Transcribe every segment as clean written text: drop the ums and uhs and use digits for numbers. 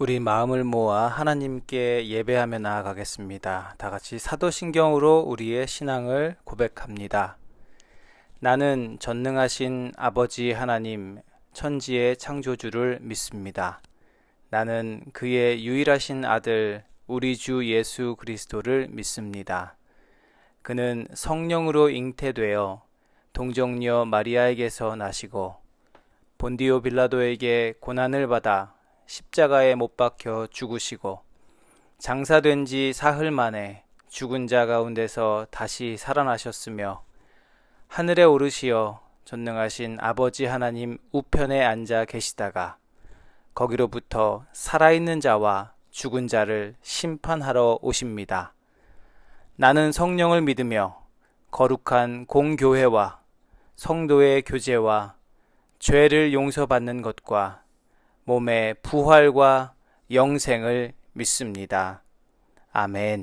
우리 마음을 모아 하나님께 예배하며 나아가겠습니다. 다 같이 사도신경으로 우리의 신앙을 고백합니다. 나는 전능하신 아버지 하나님, 천지의 창조주를 믿습니다. 나는 그의 유일하신 아들, 우리 주 예수 그리스도를 믿습니다. 그는 성령으로 잉태되어 동정녀 마리아에게서 나시고 본디오 빌라도에게 고난을 받아 십자가에 못 박혀 죽으시고 장사된 지 사흘 만에 죽은 자 가운데서 다시 살아나셨으며 하늘에 오르시어 전능하신 아버지 하나님 우편에 앉아 계시다가 거기로부터 살아있는 자와 죽은 자를 심판하러 오십니다. 나는 성령을 믿으며 거룩한 공교회와 성도의 교제와 죄를 용서받는 것과 몸의 부활과 영생을 믿습니다. 아멘.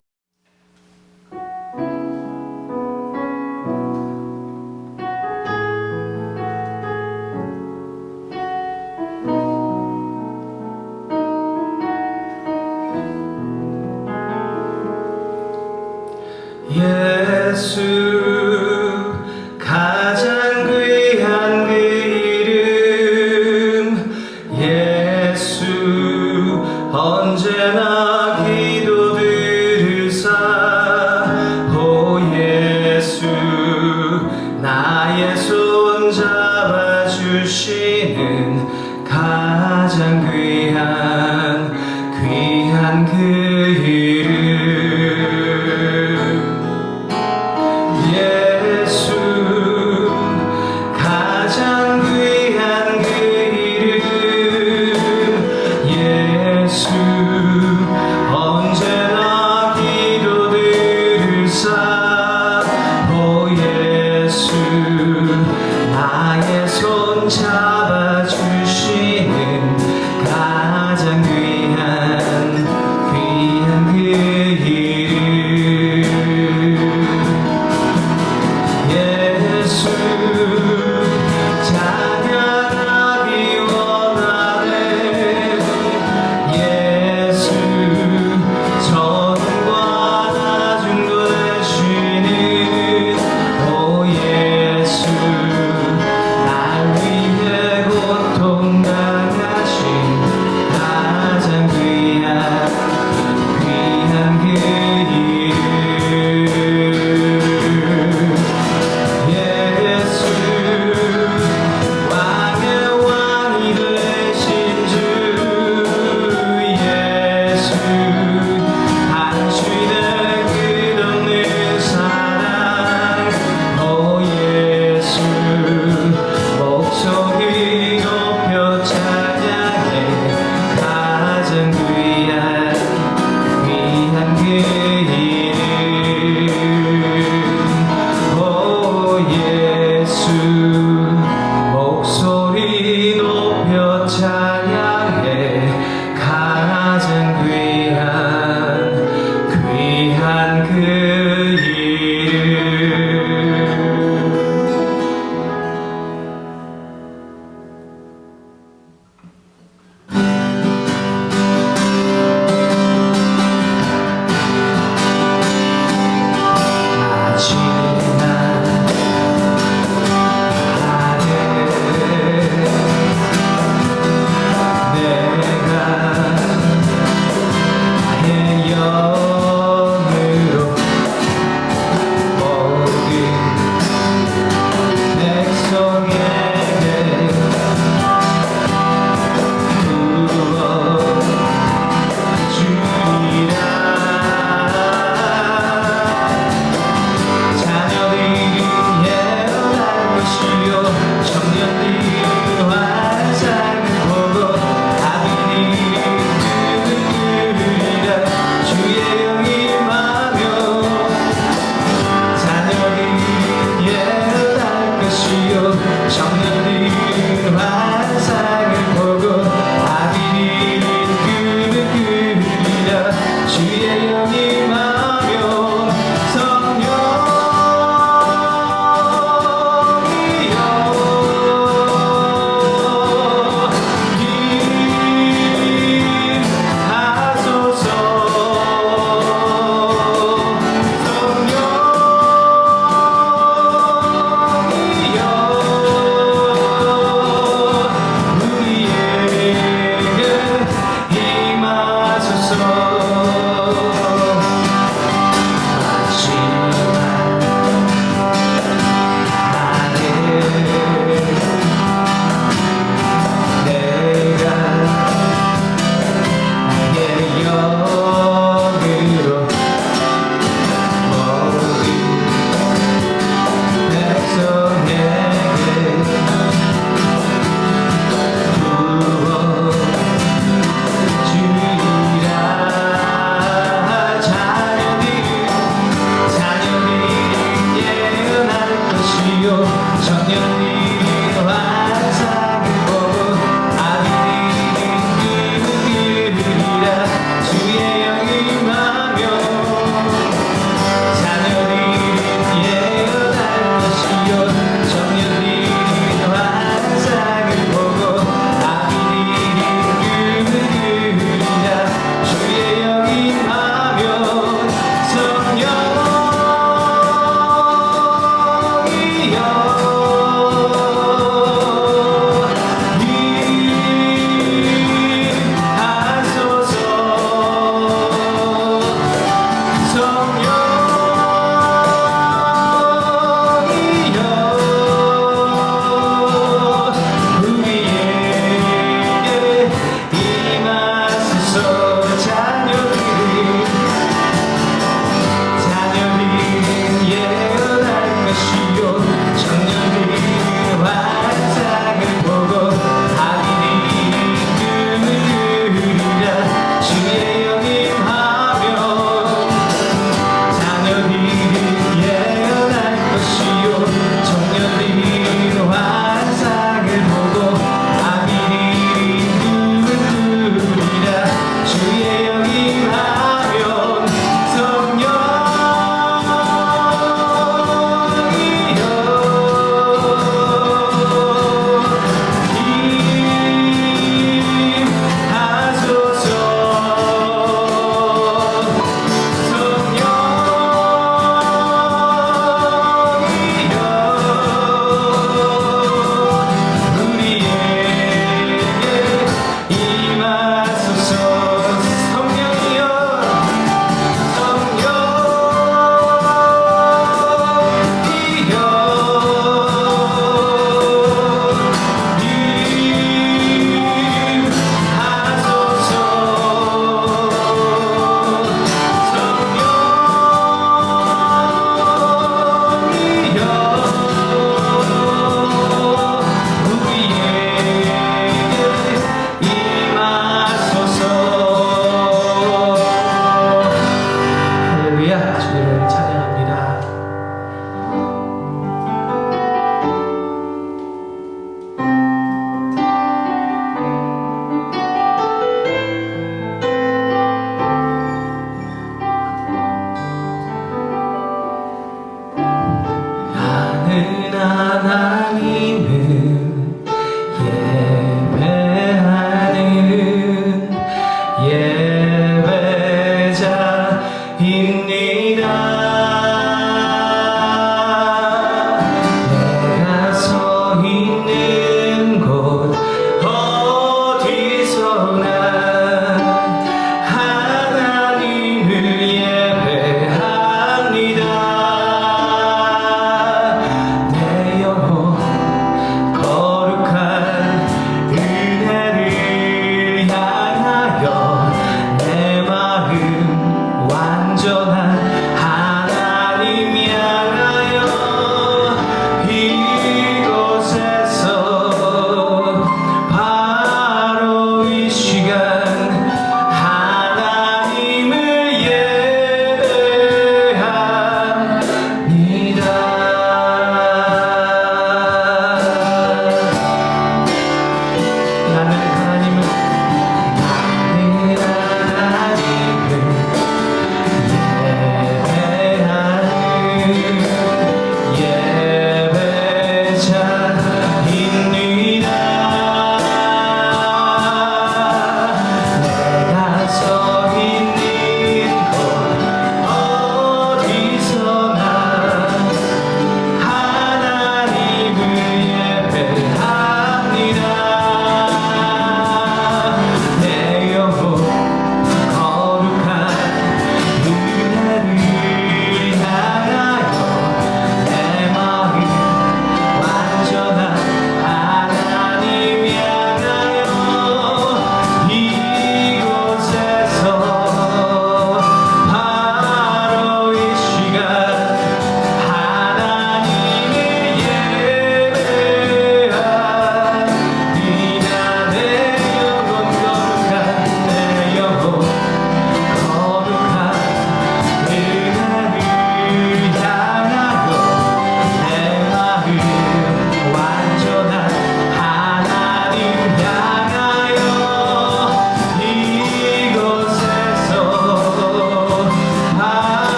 예수 가장 귀한 그 이름 예수 언제나 기도 들으사 오 예수 나의 손 잡아주시는 가장 귀한 그 이름 예수 가장 귀한 그 이름 예수 언제나 기도 들으사 오 예수 나의 손 잡아주시는 가장 귀한 그 이름 예수 찬양하기 원하네 예수 전과 나중도 되시는 오 예수 날 위해 고통당하신 가장 귀한 그 이름 예수 왕의 왕이 되신 주 예수 당신의 끝없는 사랑 오 예수 목소리 높여 찬양해 가장 귀한 그 이름 오 예수 목소리 높여 찬양해 가장 귀한 그 이름 마지막 내가 나의 영으로 모든 백성에게 부어주리라 자녀들이 예언할 것이요 청년들이 환상을 보고 아비들이 들으리라 주의 영이 임하며 자녀들이 예언할 것이요 청년들이 환상을 보고 아비들이 들으리라 주의 영이 임하며 성령이여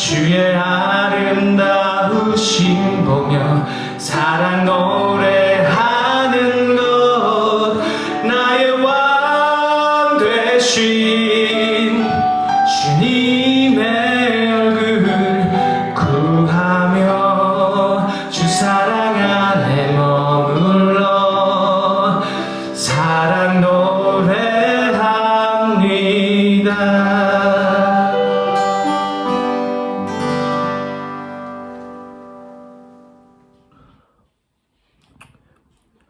주의 아름다우신 보며 사랑 노래하는 것 나의 왕 되신 주님의 얼굴 구하며 주 사랑 안에 머물러 사랑 노래합니다.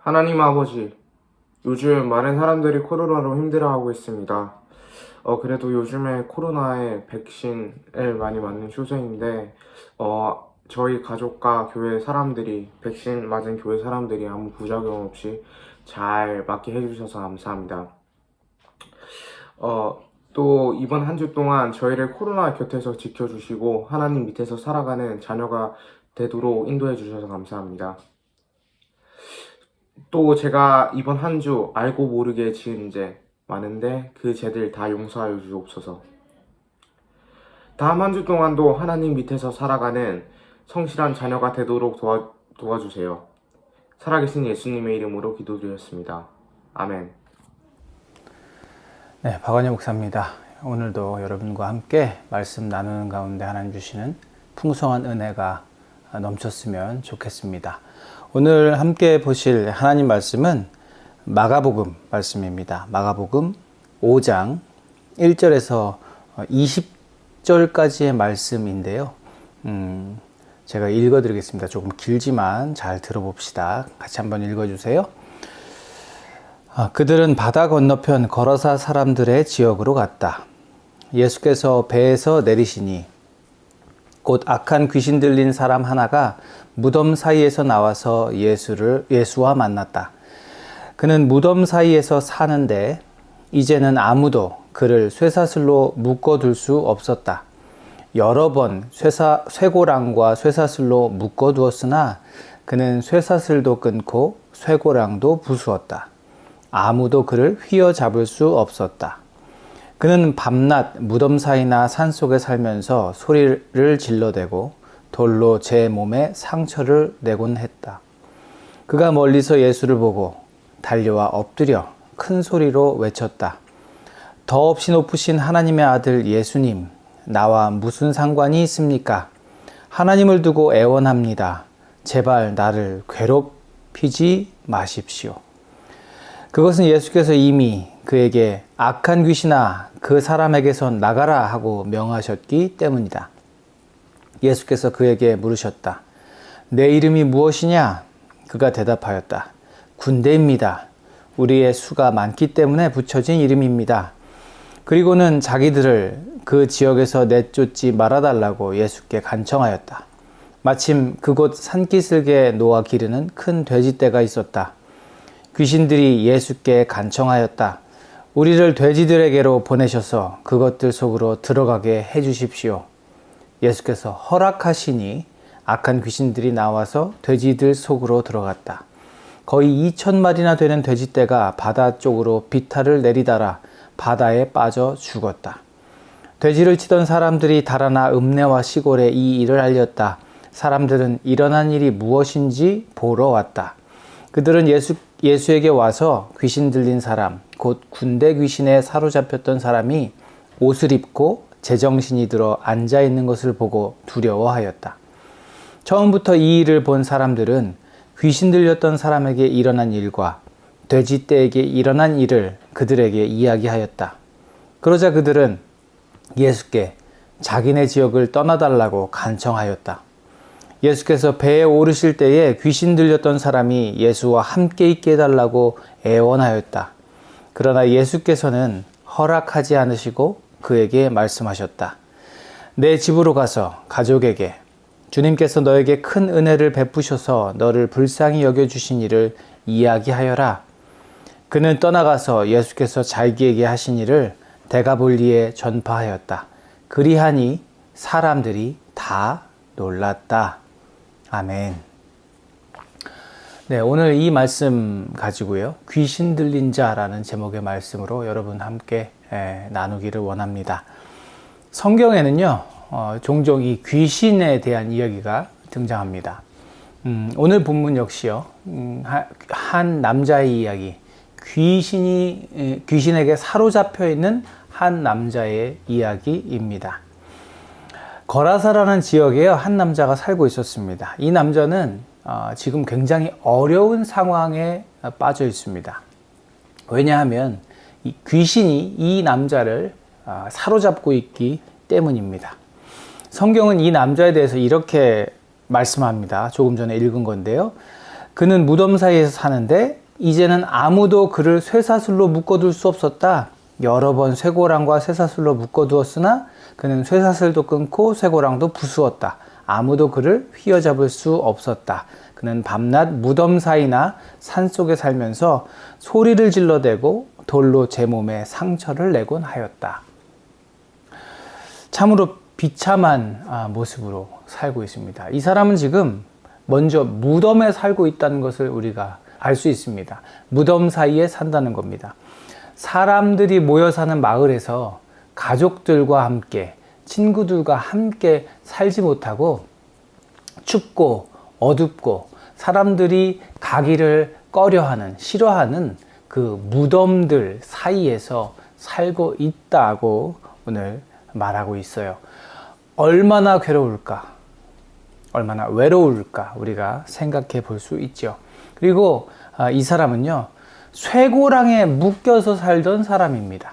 하나님 아버지, 요즘 많은 사람들이 코로나로 힘들어하고 있습니다. 그래도 요즘에 코로나에 백신을 많이 맞는 추세인데, 저희 가족과 교회 사람들이, 백신 맞은 교회 사람들이 아무 부작용 없이 잘 맞게 해주셔서 감사합니다. 또 이번 한 주 동안 저희를 코로나 곁에서 지켜주시고, 하나님 밑에서 살아가는 자녀가 되도록 인도해 주셔서 감사합니다. 또 제가 이번 한 주 알고 모르게 지은 죄 많은데 그 죄들 다 용서하여 주옵소서. 다음 한 주 동안도 하나님 밑에서 살아가는 성실한 자녀가 되도록 도와주세요. 살아계신 예수님의 이름으로 기도드렸습니다. 아멘. 네, 박원희 목사입니다. 오늘도 여러분과 함께 말씀 나누는 가운데 하나님 주시는 풍성한 은혜가 넘쳤으면 좋겠습니다. 오늘 함께 보실 하나님 말씀은 마가복음 말씀입니다. 마가복음 5장 1절에서 20절까지의 말씀인데요. 제가 읽어드리겠습니다. 조금 길지만 잘 들어봅시다. 같이 한번 읽어주세요. 그들은 바다 건너편 거라사 사람들의 지역으로 갔다. 예수께서 배에서 내리시니 곧 악한 귀신 들린 사람 하나가 무덤 사이에서 나와서 예수와 만났다. 그는 무덤 사이에서 사는데 이제는 아무도 그를 쇠사슬로 묶어둘 수 없었다. 여러 번 쇠고랑과 쇠사슬로 묶어두었으나 그는 쇠사슬도 끊고 쇠고랑도 부수었다. 아무도 그를 휘어잡을 수 없었다. 그는 밤낮 무덤 사이나 산속에 살면서 소리를 질러대고 돌로 제 몸에 상처를 내곤 했다. 그가 멀리서 예수를 보고 달려와 엎드려 큰 소리로 외쳤다. 더없이 높으신 하나님의 아들 예수님, 나와 무슨 상관이 있습니까? 하나님을 두고 애원합니다. 제발 나를 괴롭히지 마십시오. 그것은 예수께서 이미 그에게 악한 귀신아 그 사람에게서 나가라 하고 명하셨기 때문이다. 예수께서 그에게 물으셨다. 내 이름이 무엇이냐? 그가 대답하였다. 군대입니다. 우리의 수가 많기 때문에 붙여진 이름입니다. 그리고는 자기들을 그 지역에서 내쫓지 말아달라고 예수께 간청하였다. 마침 그곳 산기슭에 놓아 기르는 큰 돼지떼가 있었다. 귀신들이 예수께 간청하였다. 우리를 돼지들에게로 보내셔서 그것들 속으로 들어가게 해주십시오. 예수께서 허락하시니 악한 귀신들이 나와서 돼지들 속으로 들어갔다. 거의 2,000마리나 되는 돼지떼가 바다 쪽으로 비탈을 내리다라 바다에 빠져 죽었다. 돼지를 치던 사람들이 달아나 읍내와 시골에 이 일을 알렸다. 사람들은 일어난 일이 무엇인지 보러 왔다. 그들은 예수에게 와서 귀신 들린 사람, 곧 군대 귀신에 사로잡혔던 사람이 옷을 입고 제정신이 들어 앉아 있는 것을 보고 두려워하였다. 처음부터 이 일을 본 사람들은 귀신 들렸던 사람에게 일어난 일과 돼지떼에게 일어난 일을 그들에게 이야기하였다. 그러자 그들은 예수께 자기네 지역을 떠나달라고 간청하였다. 예수께서 배에 오르실 때에 귀신 들렸던 사람이 예수와 함께 있게 해달라고 애원하였다. 그러나 예수께서는 허락하지 않으시고 그에게 말씀하셨다. 내 집으로 가서 가족에게 주님께서 너에게 큰 은혜를 베푸셔서 너를 불쌍히 여겨주신 일을 이야기하여라. 그는 떠나가서 예수께서 자기에게 하신 일을 데가볼리에 전파하였다. 그리하니 사람들이 다 놀랐다. 아멘. 네, 오늘 이 말씀 가지고요. 귀신 들린 자라는 제목의 말씀으로 여러분 함께 나누기를 원합니다. 성경에는요, 종종 이 귀신에 대한 이야기가 등장합니다. 오늘 본문 역시요, 한 남자의 이야기, 귀신에게 사로잡혀 있는 한 남자의 이야기입니다. 거라사라는 지역에 한 남자가 살고 있었습니다. 이 남자는 지금 굉장히 어려운 상황에 빠져 있습니다. 왜냐하면 이 귀신이 이 남자를 사로잡고 있기 때문입니다. 성경은 이 남자에 대해서 이렇게 말씀합니다. 조금 전에 읽은 건데요. 그는 무덤 사이에서 사는데 이제는 아무도 그를 쇠사슬로 묶어둘 수 없었다. 여러 번 쇠고랑과 쇠사슬로 묶어두었으나 그는 쇠사슬도 끊고 쇠고랑도 부수었다. 아무도 그를 휘어잡을 수 없었다. 그는 밤낮 무덤 사이나 산속에 살면서 소리를 질러대고 돌로 제 몸에 상처를 내곤 하였다. 참으로 비참한 모습으로 살고 있습니다. 이 사람은 지금 먼저 무덤에 살고 있다는 것을 우리가 알 수 있습니다. 무덤 사이에 산다는 겁니다. 사람들이 모여 사는 마을에서 가족들과 함께, 친구들과 함께 살지 못하고 춥고 어둡고 사람들이 가기를 꺼려하는, 싫어하는 그 무덤들 사이에서 살고 있다고 오늘 말하고 있어요. 얼마나 괴로울까, 얼마나 외로울까 우리가 생각해 볼 수 있죠. 그리고 이 사람은요, 쇠고랑에 묶여서 살던 사람입니다.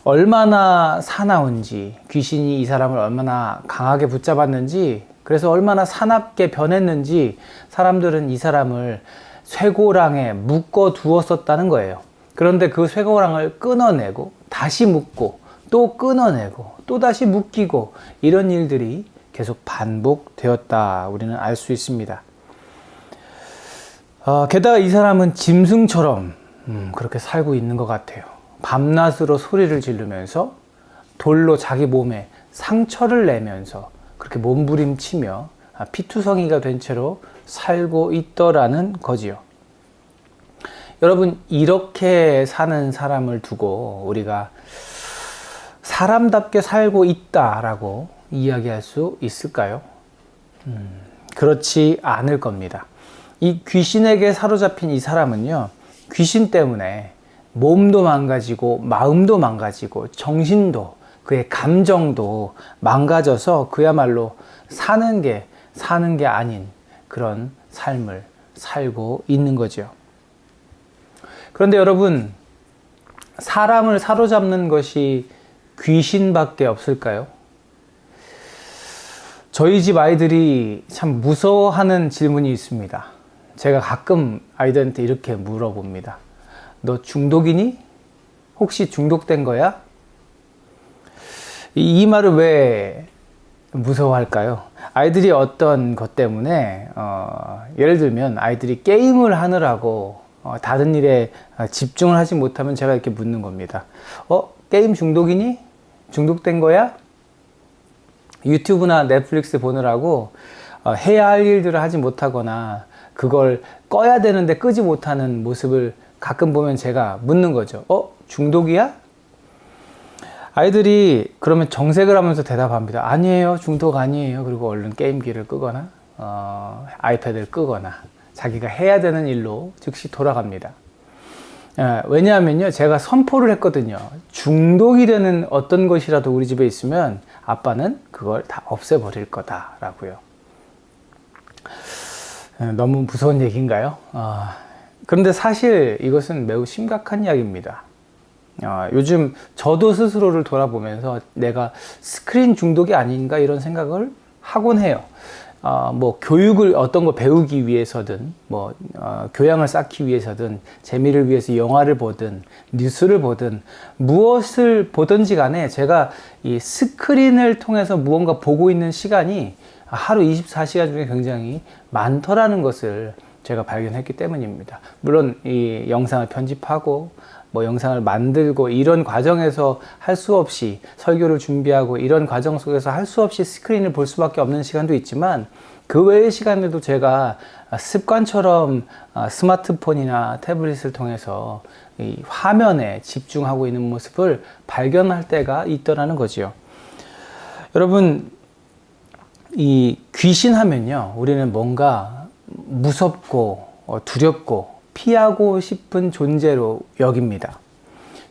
얼마나 사나운지, 귀신이 이 사람을 얼마나 강하게 붙잡았는지, 그래서 얼마나 사납게 변했는지 사람들은 이 사람을 쇠고랑에 묶어 두었었다는 거예요. 그런데 그 쇠고랑을 끊어내고 다시 묶고 또 끊어내고 또 다시 묶이고 이런 일들이 계속 반복되었다 우리는 알 수 있습니다. 게다가 이 사람은 짐승처럼 그렇게 살고 있는 것 같아요. 밤낮으로 소리를 지르면서 돌로 자기 몸에 상처를 내면서 그렇게 몸부림치며 피투성이가 된 채로 살고 있더라는 거지요. 여러분, 이렇게 사는 사람을 두고 우리가 사람답게 살고 있다라고 이야기할 수 있을까요? 그렇지 않을 겁니다. 이 귀신에게 사로잡힌 이 사람은요, 귀신 때문에 몸도 망가지고 마음도 망가지고 정신도, 그의 감정도 망가져서 그야말로 사는 게 아닌 그런 삶을 살고 있는 거죠. 그런데 여러분, 사람을 사로잡는 것이 귀신밖에 없을까요? 저희 집 아이들이 참 무서워하는 질문이 있습니다. 제가 가끔 아이들한테 이렇게 물어봅니다. 너 중독이니? 혹시 중독된 거야? 이 말을 왜 무서워할까요? 아이들이 어떤 것 때문에 예를 들면 아이들이 게임을 하느라고 다른 일에 집중을 하지 못하면 제가 이렇게 묻는 겁니다. 게임 중독이니? 중독된 거야? 유튜브나 넷플릭스 보느라고 해야 할 일들을 하지 못하거나 그걸 꺼야 되는데 끄지 못하는 모습을 가끔 보면 제가 묻는 거죠. 중독이야? 아이들이 그러면 정색을 하면서 대답합니다. 아니에요, 중독 아니에요. 그리고 얼른 게임기를 끄거나 아이패드를 끄거나 자기가 해야 되는 일로 즉시 돌아갑니다. 왜냐하면요, 제가 선포를 했거든요. 중독이 되는 어떤 것이라도 우리 집에 있으면 아빠는 그걸 다 없애버릴 거다라고요. 너무 무서운 얘기인가요? 그런데 사실 이것은 매우 심각한 이야기입니다. 요즘 저도 스스로를 돌아보면서 내가 스크린 중독이 아닌가 이런 생각을 하곤 해요. 뭐 교육을 어떤 거 배우기 위해서든 교양을 쌓기 위해서든 재미를 위해서 영화를 보든 뉴스를 보든 무엇을 보든지 간에 제가 이 스크린을 통해서 무언가 보고 있는 시간이 하루 24시간 중에 굉장히 많더라는 것을 제가 발견했기 때문입니다. 물론 이 영상을 편집하고 영상을 만들고 이런 과정에서 할 수 없이 설교를 준비하고 이런 과정 속에서 할 수 없이 스크린을 볼 수밖에 없는 시간도 있지만 그 외의 시간에도 제가 습관처럼 스마트폰이나 태블릿을 통해서 이 화면에 집중하고 있는 모습을 발견할 때가 있더라는 거지요. 여러분, 이 귀신 하면요, 우리는 뭔가 무섭고 두렵고 피하고 싶은 존재로 여깁니다.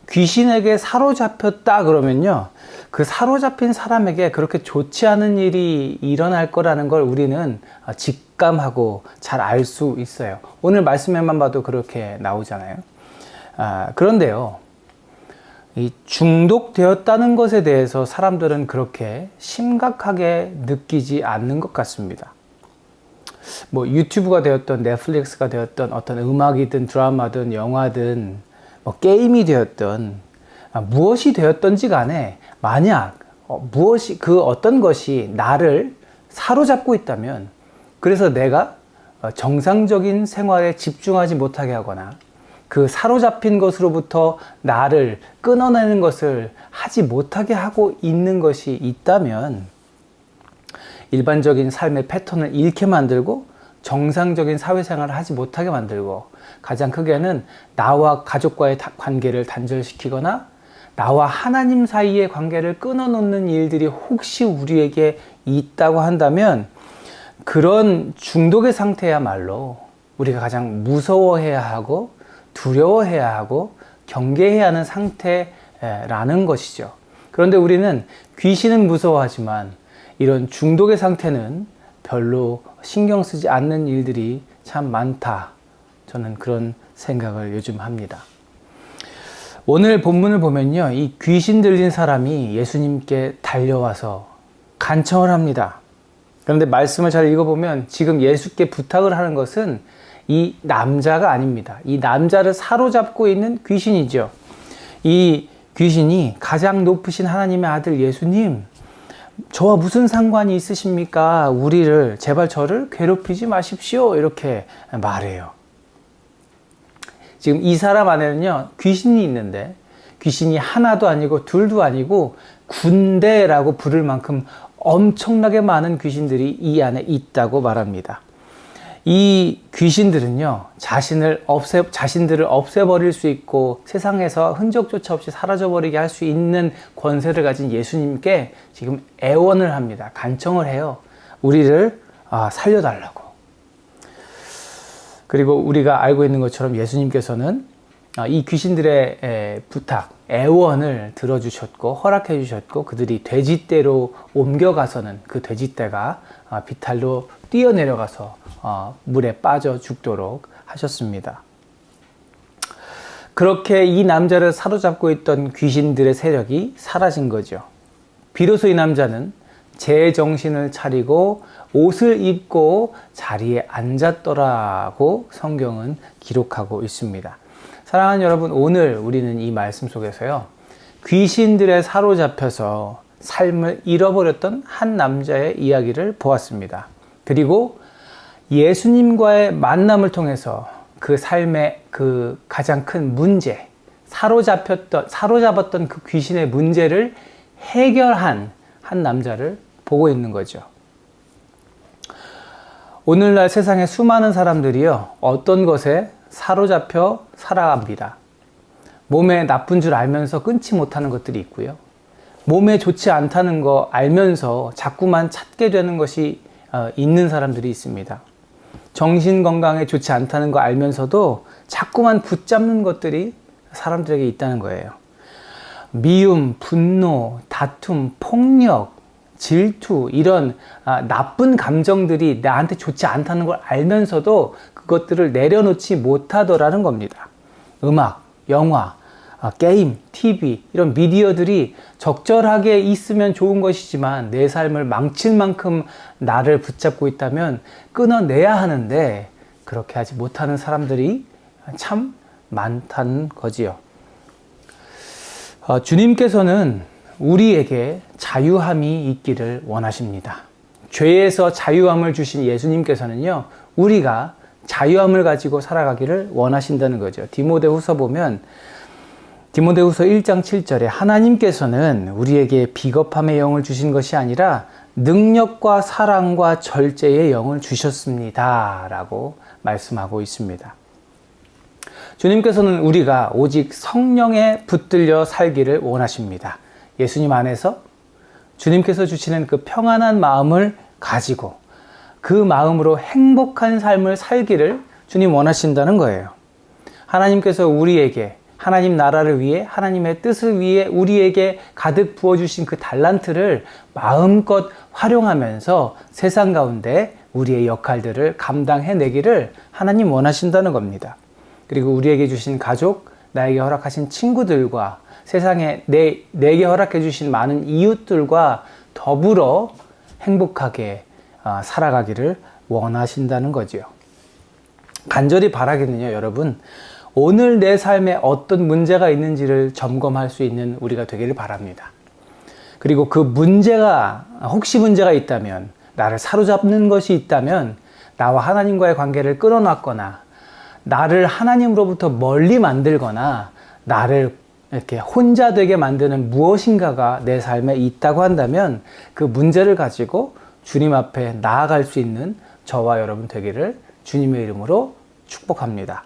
귀신에게 사로잡혔다 그러면요, 그 사로잡힌 사람에게 그렇게 좋지 않은 일이 일어날 거라는 걸 우리는 직감하고 잘 알 수 있어요. 오늘 말씀에만 봐도 그렇게 나오잖아요. 그런데요, 이 중독되었다는 것에 대해서 사람들은 그렇게 심각하게 느끼지 않는 것 같습니다. 뭐 유튜브가 되었던 넷플릭스가 되었던 어떤 음악이든 드라마든 영화든 뭐 게임이 되었던 무엇이 되었던지 간에 만약 무엇이 그 어떤 것이 나를 사로잡고 있다면, 그래서 내가 정상적인 생활에 집중하지 못하게 하거나 그 사로잡힌 것으로부터 나를 끊어내는 것을 하지 못하게 하고 있는 것이 있다면, 일반적인 삶의 패턴을 잃게 만들고 정상적인 사회생활을 하지 못하게 만들고, 가장 크게는 나와 가족과의 관계를 단절시키거나 나와 하나님 사이의 관계를 끊어놓는 일들이 혹시 우리에게 있다고 한다면, 그런 중독의 상태야말로 우리가 가장 무서워해야 하고 두려워해야 하고 경계해야 하는 상태라는 것이죠. 그런데 우리는 귀신은 무서워하지만 이런 중독의 상태는 별로 신경 쓰지 않는 일들이 참 많다. 저는 그런 생각을 요즘 합니다. 오늘 본문을 보면요, 이 귀신 들린 사람이 예수님께 달려와서 간청을 합니다. 그런데 말씀을 잘 읽어보면 지금 예수께 부탁을 하는 것은 이 남자가 아닙니다. 이 남자를 사로잡고 있는 귀신이죠. 이 귀신이 가장 높으신 하나님의 아들 예수님, 저와 무슨 상관이 있으십니까? 우리를, 제발 저를 괴롭히지 마십시오. 이렇게 말해요. 지금 이 사람 안에는요, 귀신이 있는데, 귀신이 하나도 아니고 둘도 아니고 군대라고 부를 만큼 엄청나게 많은 귀신들이 이 안에 있다고 말합니다. 이 귀신들은요, 자신들을 없애버릴 수 있고 세상에서 흔적조차 없이 사라져버리게 할 수 있는 권세를 가진 예수님께 지금 애원을 합니다. 간청을 해요. 우리를 살려달라고. 그리고 우리가 알고 있는 것처럼 예수님께서는 이 귀신들의 부탁, 애원을 들어주셨고 허락해 주셨고, 그들이 돼지떼로 옮겨가서는 그 돼지떼가 비탈로 뛰어내려가서 물에 빠져 죽도록 하셨습니다. 그렇게 이 남자를 사로잡고 있던 귀신들의 세력이 사라진 거죠. 비로소 이 남자는 제정신을 차리고 옷을 입고 자리에 앉았더라고 성경은 기록하고 있습니다. 사랑하는 여러분, 오늘 우리는 이 말씀 속에서요, 귀신들에 사로잡혀서 삶을 잃어버렸던 한 남자의 이야기를 보았습니다. 그리고 예수님과의 만남을 통해서 그 삶의 그 가장 큰 문제, 사로잡았던 그 귀신의 문제를 해결한 한 남자를 보고 있는 거죠. 오늘날 세상에 수많은 사람들이요, 어떤 것에 사로잡혀 살아갑니다. 몸에 나쁜 줄 알면서 끊지 못하는 것들이 있고요. 몸에 좋지 않다는 거 알면서 자꾸만 찾게 되는 것이 있는 사람들이 있습니다. 정신 건강에 좋지 않다는 거 알면서도 자꾸만 붙잡는 것들이 사람들에게 있다는 거예요. 미움, 분노, 다툼, 폭력, 질투, 이런 나쁜 감정들이 나한테 좋지 않다는 걸 알면서도 그것들을 내려놓지 못하더라는 겁니다. 음악, 영화, 게임, TV, 이런 미디어들이 적절하게 있으면 좋은 것이지만 내 삶을 망칠 만큼 나를 붙잡고 있다면 끊어내야 하는데, 그렇게 하지 못하는 사람들이 참 많다는 거지요. 주님께서는 우리에게 자유함이 있기를 원하십니다. 죄에서 자유함을 주신 예수님께서는요, 우리가 자유함을 가지고 살아가기를 원하신다는 거죠. 디모데후서 보면 디모데후서 1장 7절에 하나님께서는 우리에게 비겁함의 영을 주신 것이 아니라 능력과 사랑과 절제의 영을 주셨습니다. 라고 말씀하고 있습니다. 주님께서는 우리가 오직 성령에 붙들려 살기를 원하십니다. 예수님 안에서 주님께서 주시는 그 평안한 마음을 가지고 그 마음으로 행복한 삶을 살기를 주님 원하신다는 거예요. 하나님께서 우리에게 하나님 나라를 위해 하나님의 뜻을 위해 우리에게 가득 부어주신 그 달란트를 마음껏 활용하면서 세상 가운데 우리의 역할들을 감당해내기를 하나님 원하신다는 겁니다. 그리고 우리에게 주신 가족, 나에게 허락하신 친구들과 세상에 내게 허락해 주신 많은 이웃들과 더불어 행복하게 살아가기를 원하신다는 거지요. 간절히 바라기는요, 여러분, 오늘 내 삶에 어떤 문제가 있는지를 점검할 수 있는 우리가 되기를 바랍니다. 그리고 그 문제가, 혹시 문제가 있다면, 나를 사로잡는 것이 있다면, 나와 하나님과의 관계를 끊어놨거나, 나를 하나님으로부터 멀리 만들거나, 나를 이렇게 혼자 되게 만드는 무엇인가가 내 삶에 있다고 한다면, 그 문제를 가지고 주님 앞에 나아갈 수 있는 저와 여러분 되기를 주님의 이름으로 축복합니다.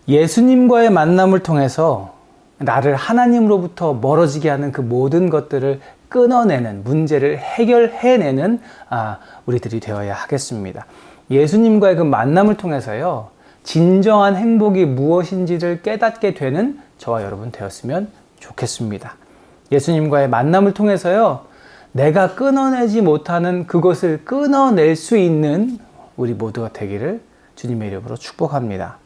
예수님과의 만남을 통해서 나를 하나님으로부터 멀어지게 하는 그 모든 것들을 끊어내는, 문제를 해결해내는 우리들이 되어야 하겠습니다. 예수님과의 그 만남을 통해서요, 진정한 행복이 무엇인지를 깨닫게 되는 저와 여러분 되었으면 좋겠습니다. 예수님과의 만남을 통해서요, 내가 끊어내지 못하는 그것을 끊어낼 수 있는 우리 모두가 되기를 주님의 이름으로 축복합니다.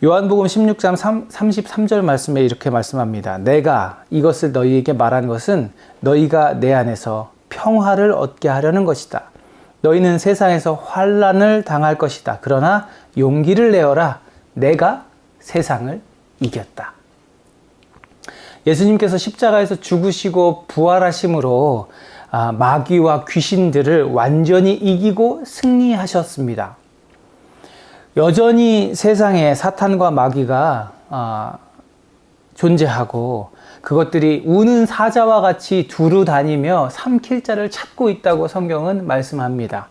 요한복음 16장 33절 말씀에 이렇게 말씀합니다. 내가 이것을 너희에게 말한 것은 너희가 내 안에서 평화를 얻게 하려는 것이다. 너희는 세상에서 환난을 당할 것이다. 그러나 용기를 내어라. 내가 세상을 이겼다. 예수님께서 십자가에서 죽으시고 부활하심으로 마귀와 귀신들을 완전히 이기고 승리하셨습니다. 여전히 세상에 사탄과 마귀가 존재하고 그것들이 우는 사자와 같이 두루 다니며 삼킬 자를 찾고 있다고 성경은 말씀합니다.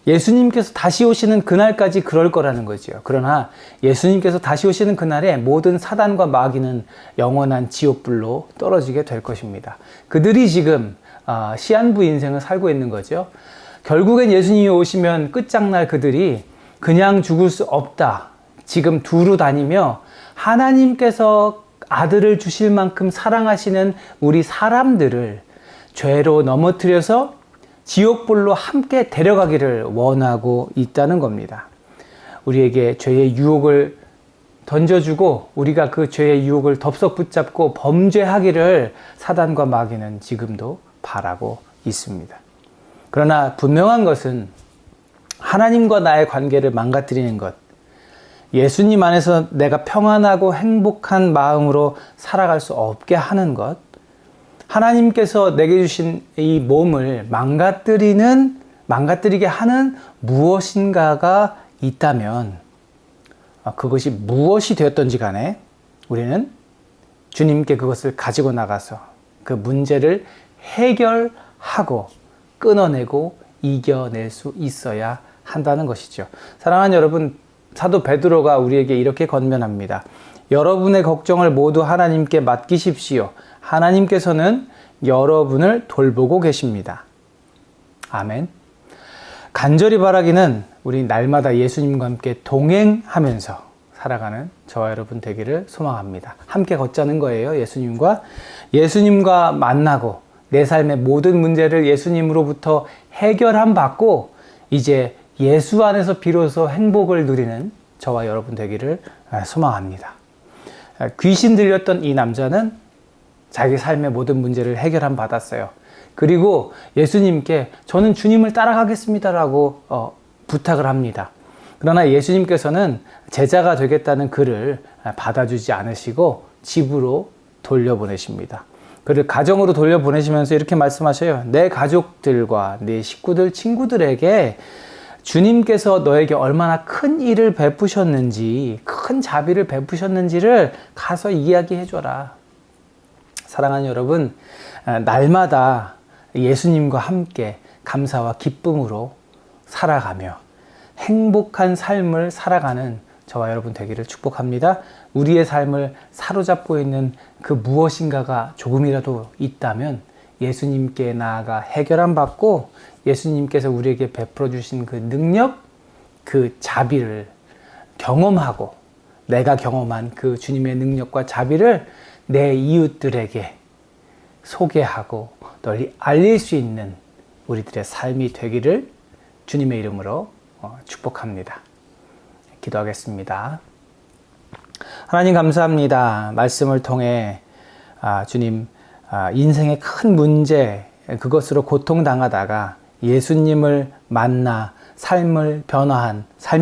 예수님께서 다시 오시는 그날까지 그럴 거라는 거죠. 그러나 예수님께서 다시 오시는 그날에 모든 사단과 마귀는 영원한 지옥불로 떨어지게 될 것입니다. 그들이 지금 시한부 인생을 살고 있는 거죠. 결국엔 예수님이 오시면 끝장날 그들이 그냥 죽을 수 없다. 지금 두루 다니며 하나님께서 아들을 주실 만큼 사랑하시는 우리 사람들을 죄로 넘어뜨려서 지옥불로 함께 데려가기를 원하고 있다는 겁니다. 우리에게 죄의 유혹을 던져주고 우리가 그 죄의 유혹을 덥석 붙잡고 범죄하기를 사단과 마귀는 지금도 바라고 있습니다. 그러나 분명한 것은 하나님과 나의 관계를 망가뜨리는 것, 예수님 안에서 내가 평안하고 행복한 마음으로 살아갈 수 없게 하는 것, 하나님께서 내게 주신 이 몸을 망가뜨리게 하는 무엇인가가 있다면 그것이 무엇이 되었던지 간에 우리는 주님께 그것을 가지고 나가서 그 문제를 해결하고 끊어내고 이겨낼 수 있어야 한다는 것이죠. 사랑하는 여러분, 사도 베드로가 우리에게 이렇게 권면합니다. 여러분의 걱정을 모두 하나님께 맡기십시오. 하나님께서는 여러분을 돌보고 계십니다. 아멘. 간절히 바라기는 우리 날마다 예수님과 함께 동행하면서 살아가는 저와 여러분 되기를 소망합니다. 함께 걷자는 거예요. 예수님과 만나고 내 삶의 모든 문제를 예수님으로부터 해결함 받고 이제 예수 안에서 비로소 행복을 누리는 저와 여러분 되기를 소망합니다. 귀신 들렸던 이 남자는 자기 삶의 모든 문제를 해결함 받았어요. 그리고 예수님께 저는 주님을 따라가겠습니다라고 부탁을 합니다. 그러나 예수님께서는 제자가 되겠다는 그를 받아주지 않으시고 집으로 돌려보내십니다. 그를 가정으로 돌려보내시면서 이렇게 말씀하셔요. 내 가족들과 내 식구들, 친구들에게 주님께서 너에게 얼마나 큰 일을 베푸셨는지, 큰 자비를 베푸셨는지를 가서 이야기해줘라. 사랑하는 여러분, 날마다 예수님과 함께 감사와 기쁨으로 살아가며 행복한 삶을 살아가는 저와 여러분 되기를 축복합니다. 우리의 삶을 사로잡고 있는 그 무엇인가가 조금이라도 있다면 예수님께 나아가 해결함 받고 예수님께서 우리에게 베풀어 주신 그 능력, 그 자비를 경험하고 내가 경험한 그 주님의 능력과 자비를 내 이웃들에게 소개하고 널리 알릴 수 있는 우리들의 삶이 되기를 주님의 이름으로 축복합니다. 기도하겠습니다. 하나님 감사합니다. 말씀을 통해 주님 인생의 큰 문제 그것으로 고통당하다가 예수님을 만나 삶이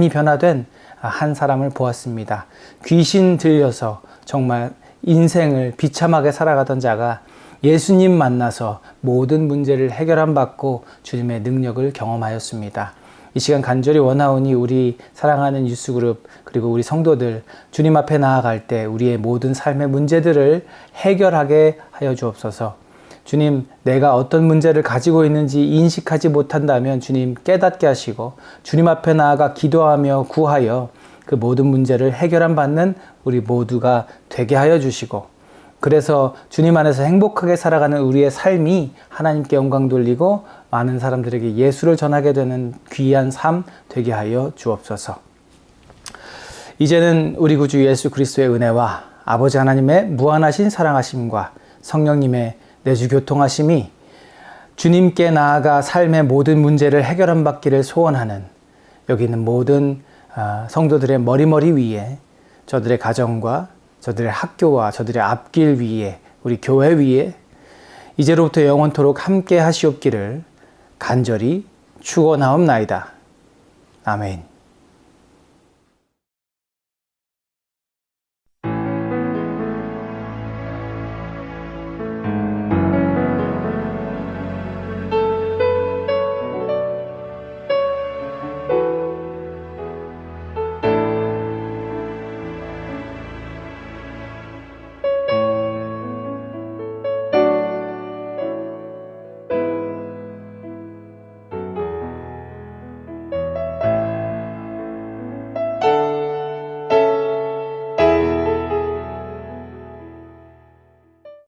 변화된 한 사람을 보았습니다. 귀신 들려서 정말 인생을 비참하게 살아가던 자가 예수님 만나서 모든 문제를 해결함 받고 주님의 능력을 경험하였습니다. 이 시간 간절히 원하오니 우리 사랑하는 유스그룹 그리고 우리 성도들 주님 앞에 나아갈 때 우리의 모든 삶의 문제들을 해결하게 하여 주옵소서. 주님, 내가 어떤 문제를 가지고 있는지 인식하지 못한다면 주님 깨닫게 하시고 주님 앞에 나아가 기도하며 구하여 그 모든 문제를 해결함 받는 우리 모두가 되게 하여 주시고 그래서 주님 안에서 행복하게 살아가는 우리의 삶이 하나님께 영광 돌리고 많은 사람들에게 예수를 전하게 되는 귀한 삶 되게 하여 주옵소서. 이제는 우리 구주 예수 그리스도의 은혜와 아버지 하나님의 무한하신 사랑하심과 성령님의 내주 교통하심이 주님께 나아가 삶의 모든 문제를 해결함 받기를 소원하는 여기 있는 모든 성도들의 머리머리 위에 저들의 가정과 저들의 학교와 저들의 앞길 위에 우리 교회 위에 이제로부터 영원토록 함께 하시옵기를 간절히 축원하옵나이다. 아멘.